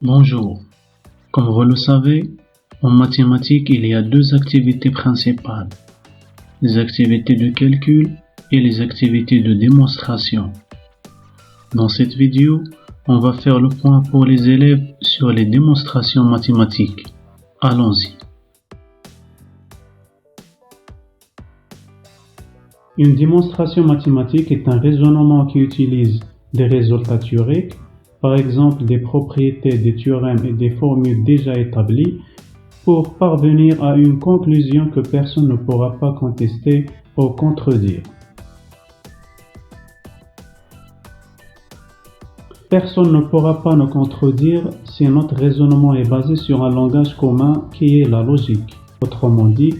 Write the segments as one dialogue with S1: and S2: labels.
S1: Bonjour. Comme vous le savez, en mathématiques, il y a deux activités principales, les activités de calcul et les activités de démonstration. Dans cette vidéo, on va faire le point pour les élèves sur les démonstrations mathématiques. Allons-y. Une démonstration mathématique est un raisonnement qui utilise des résultats théoriques, par exemple des propriétés des théorèmes et des formules déjà établies, pour parvenir à une conclusion que personne ne pourra pas contester ou contredire. Personne ne pourra pas nous contredire si notre raisonnement est basé sur un langage commun qui est la logique. Autrement dit,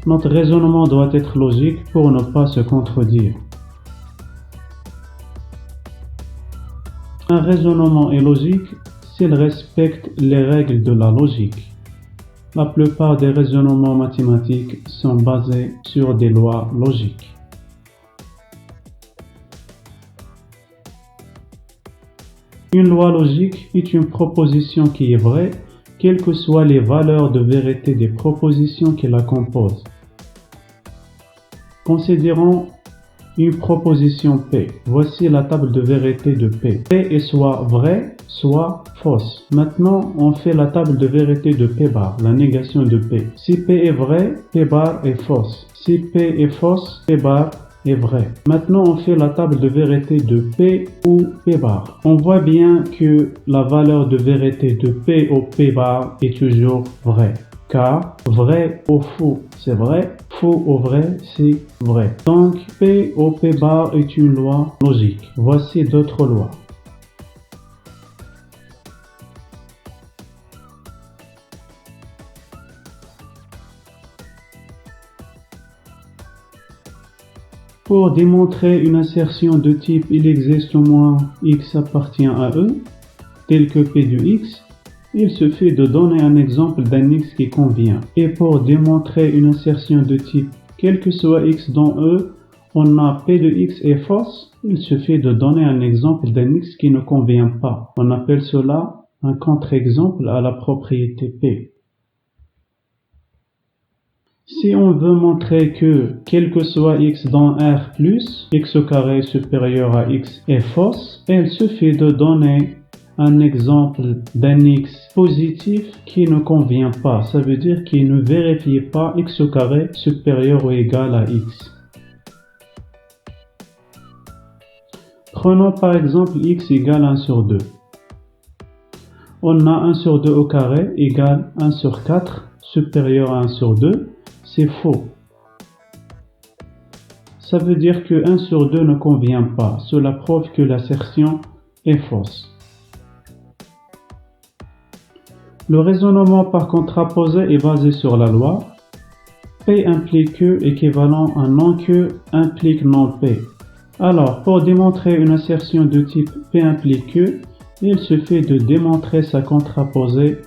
S1: notre raisonnement doit être logique pour ne pas se contredire. Un raisonnement est logique s'il respecte les règles de la logique. La plupart des raisonnements mathématiques sont basés sur des lois logiques. Une loi logique est une proposition qui est vraie, quelles que soient les valeurs de vérité des propositions qui la composent. Considérons une proposition P. Voici la table de vérité de P. P est soit vrai, soit fausse. Maintenant, on fait la table de vérité de P bar, la négation de P. Si P est vrai, P bar est fausse. Si P est fausse, P bar est vrai. Maintenant, on fait la table de vérité de P ou P bar. On voit bien que la valeur de vérité de P ou P bar est toujours vraie. Car vrai ou faux, c'est vrai, faux ou vrai, c'est vrai. Donc, P ou P bar est une loi logique. Voici d'autres lois. Pour démontrer une assertion de type il existe au moins x appartient à E, tel que P de x, il suffit de donner un exemple d'un x qui convient. Et pour démontrer une assertion de type quel que soit x dans E, on a P de x est fausse, il suffit de donner un exemple d'un x qui ne convient pas. On appelle cela un contre-exemple à la propriété P. Si on veut montrer que quel que soit x dans R plus x au carré supérieur à x est fausse, il suffit de donner un exemple d'un x positif qui ne convient pas. Ça veut dire qu'il ne vérifie pas x au carré supérieur ou égal à x. Prenons par exemple x égale 1 sur 2. On a 1 sur 2 au carré égale 1 sur 4 supérieur à 1 sur 2. C'est faux. Ça veut dire que 1 sur 2 ne convient pas. Cela prouve que l'assertion est fausse. Le raisonnement par contraposé est basé sur la loi P implique Q équivalent à non Q implique non P. Alors, pour démontrer une assertion de type P implique Q, il suffit de démontrer sa contraposée.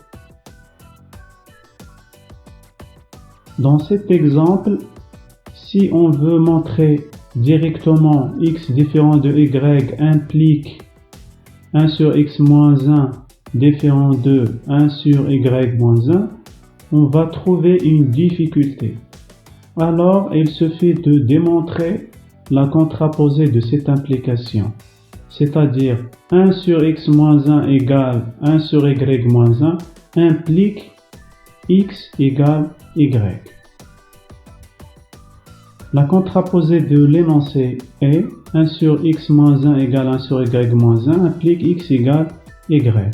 S1: Dans cet exemple, si on veut montrer directement x différent de y implique 1 sur x moins 1 différent de 1 sur y moins 1, on va trouver une difficulté. Alors, il suffit de démontrer la contraposée de cette implication. C'est-à-dire 1 sur x moins 1 égale 1 sur y moins 1 implique x égale y. La contraposée de l'énoncé est 1 sur x moins 1 égale 1 sur y moins 1 implique x égale y.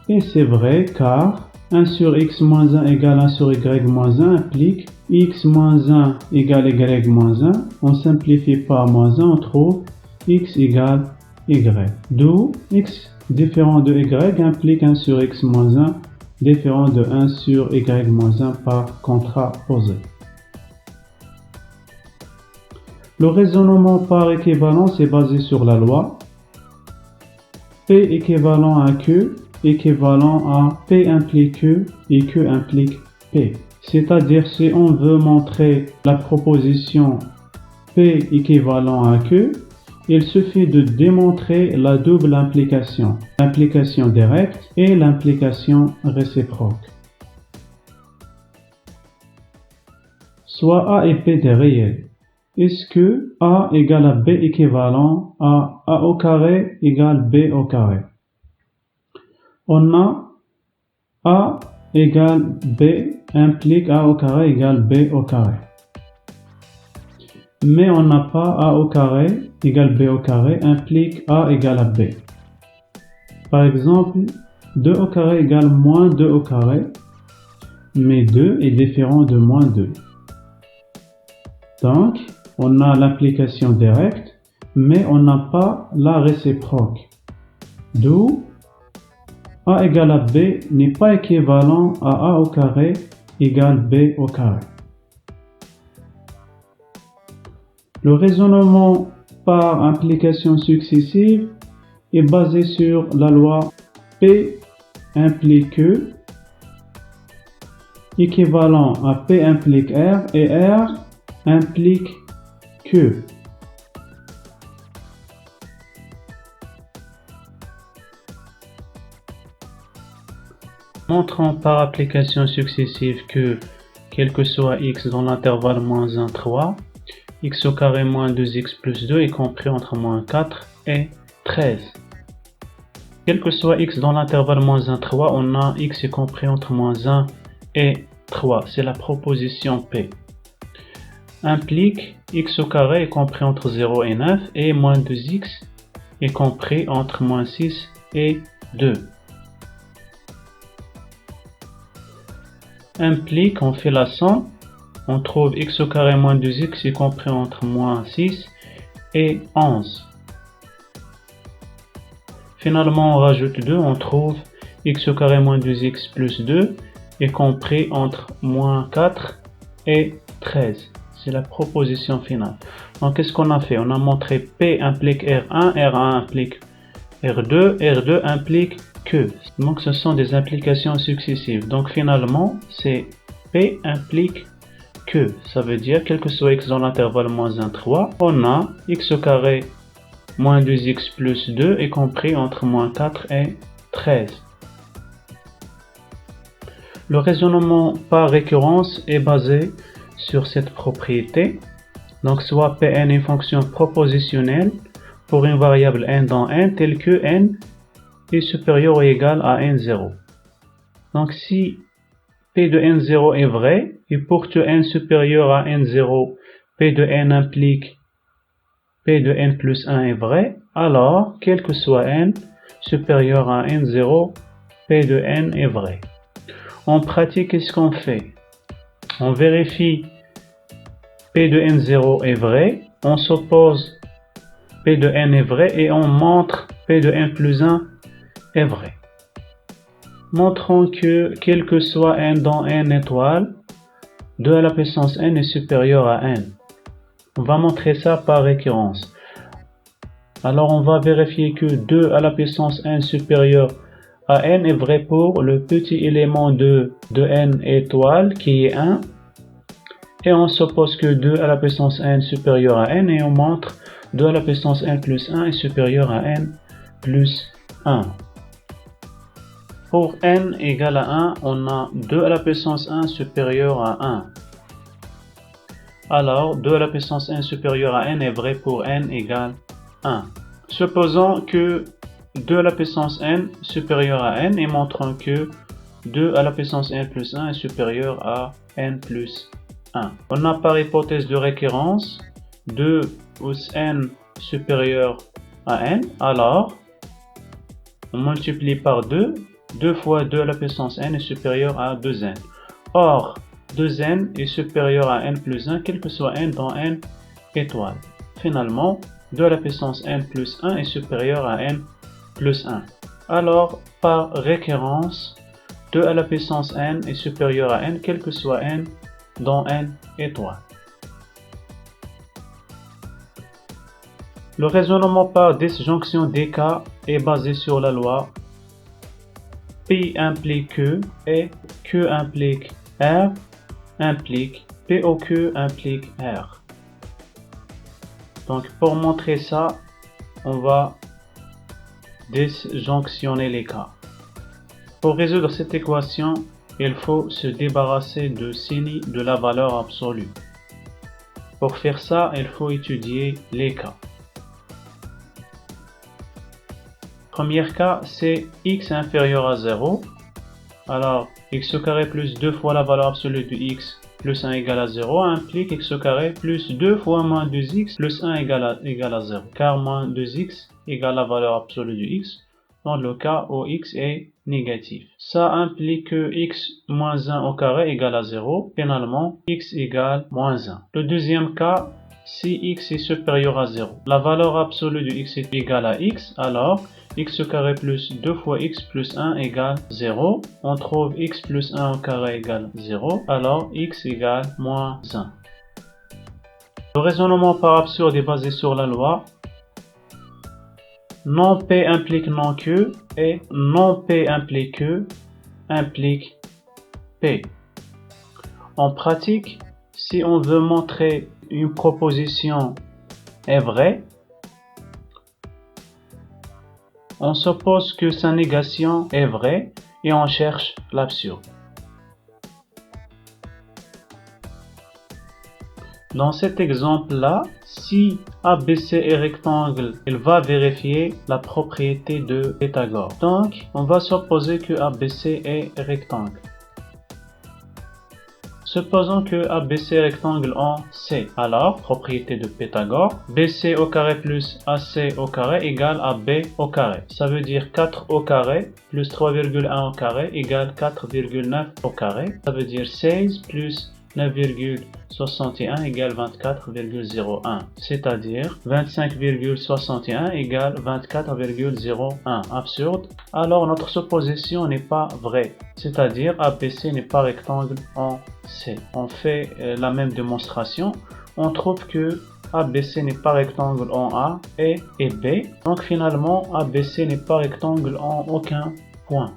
S1: Et c'est vrai car 1 sur x moins 1 égale 1 sur y moins 1 implique x moins 1 égale y moins 1. On simplifie par moins 1, on trouve x égale y. D'où x différent de y implique 1 sur x moins 1 différent de 1 sur y moins 1 par contraposé. Le raisonnement par équivalence est basé sur la loi P équivalent à Q équivalent à P implique Q et Q implique P. C'est-à-dire si on veut montrer la proposition P équivalent à Q, il suffit de démontrer la double implication, l'implication directe et l'implication réciproque. Soit A et P des réels. Est-ce que A égale à B équivalent à A au carré égale B au carré? On a A égale B implique A au carré égale B au carré. Mais on n'a pas A au carré égale B au carré implique A égale à B. Par exemple, 2 au carré égale moins 2 au carré, mais 2 est différent de moins 2. Donc, on a l'implication directe, mais on n'a pas la réciproque. D'où A égale à B n'est pas équivalent à A au carré égale B au carré. Le raisonnement par implication successive est basé sur la loi P implique Q équivalent à P implique R et R implique Q. Montrons par application successive que, quel que soit x dans l'intervalle moins 1, 3, x au carré moins 2x plus 2 est compris entre moins 4 et 13. Quel que soit x dans l'intervalle moins 1, 3, on a x est compris entre moins 1 et 3. C'est la proposition P. Implique x au carré est compris entre 0 et 9 et moins 2x est compris entre moins 6 et 2. Implique, on fait la somme, on trouve x au carré moins 2x est compris entre moins 6 et 11. Finalement, on rajoute 2, on trouve x au carré moins 2x plus 2 est compris entre moins 4 et 13. C'est la proposition finale. Donc, qu'est-ce qu'on a fait? On a montré P implique R1, R1 implique R2, R2 implique Q. Donc, ce sont des implications successives. Donc, finalement, c'est P implique Q. Ça veut dire, quel que soit x dans l'intervalle moins 1, 3, on a x au carré moins 2x plus 2 est compris entre moins 4 et 13. Le raisonnement par récurrence est basé sur cette propriété. Donc, soit Pn est une fonction propositionnelle pour une variable n dans n telle que n est supérieur ou égal à n0. Donc, si P de n0 est vrai, et pour que n supérieur à n0, P de n implique P de n plus 1 est vrai, alors, quel que soit n supérieur à n0, P de n est vrai. En pratique, qu'est-ce qu'on fait? On vérifie P de n0 est vrai, on s'oppose P de n est vrai et on montre P de n plus 1 est vrai. Montrons que, quel que soit n dans n étoile, 2 à la puissance n est supérieur à n. On va montrer ça par récurrence. Alors on va vérifier que 2 à la puissance n supérieur à n est vrai pour le petit élément de n étoile qui est 1. Et on suppose que 2 à la puissance n supérieur à n et on montre 2 à la puissance n plus 1 est supérieur à n plus 1. Pour n égale à 1, on a 2 à la puissance 1 supérieur à 1. Alors, 2 à la puissance n supérieur à n est vrai pour n égale 1. Supposons que 2 à la puissance n supérieur à n et montrons que 2 à la puissance n plus 1 est supérieur à n plus 1. On a par hypothèse de récurrence 2 plus n supérieur à n. Alors, on multiplie par 2. 2 fois 2 à la puissance n est supérieur à 2n. Or, 2n est supérieur à n plus 1, quel que soit n dans n étoile. Finalement, 2 à la puissance n plus 1 est supérieur à n plus 1. Alors, par récurrence, 2 à la puissance n est supérieur à n, quel que soit n dans n étoile. Le raisonnement par disjonction des cas est basé sur la loi P implique Q et Q implique R implique P au Q implique R. Donc pour montrer ça, on va disjonctionner les cas. Pour résoudre cette équation, il faut se débarrasser de CINI de la valeur absolue. Pour faire ça, il faut étudier les cas. Premier cas, c'est x inférieur à 0. Alors, x au carré plus 2 fois la valeur absolue de x plus 1 égale à 0 implique x au carré plus 2 fois moins 2x plus 1 égale à 0. Car moins 2x égale la valeur absolue de x dans le cas où x est négatif. Ça implique que x moins 1 au carré égale à 0. Finalement, x égale moins 1. Le deuxième cas, si x est supérieur à 0, la valeur absolue de x est égale à x, alors x au carré plus 2 fois x plus 1 égale 0. On trouve x plus 1 au carré égale 0, alors x égale moins 1. Le raisonnement par absurde est basé sur la loi non P implique non Q et non P implique Q implique P. En pratique, si on veut montrer une proposition est vraie, on suppose que sa négation est vraie et on cherche l'absurde. Dans cet exemple-là, si ABC est rectangle, il va vérifier la propriété de Pythagore. Donc, on va supposer que ABC est rectangle. Supposons que ABC est rectangle en C. Alors, propriété de Pythagore, BC au carré plus AC au carré égale AB au carré. Ça veut dire 4 au carré plus 3,1 au carré égale 4,9 au carré. Ça veut dire 16 plus 9,61 égale 24,01. C'est-à-dire 25,61 égale 24,01. Absurde. Alors, notre supposition n'est pas vraie. C'est-à-dire ABC n'est pas rectangle en C. On fait la même démonstration. On trouve que ABC n'est pas rectangle en A et B. Donc finalement, ABC n'est pas rectangle en aucun point.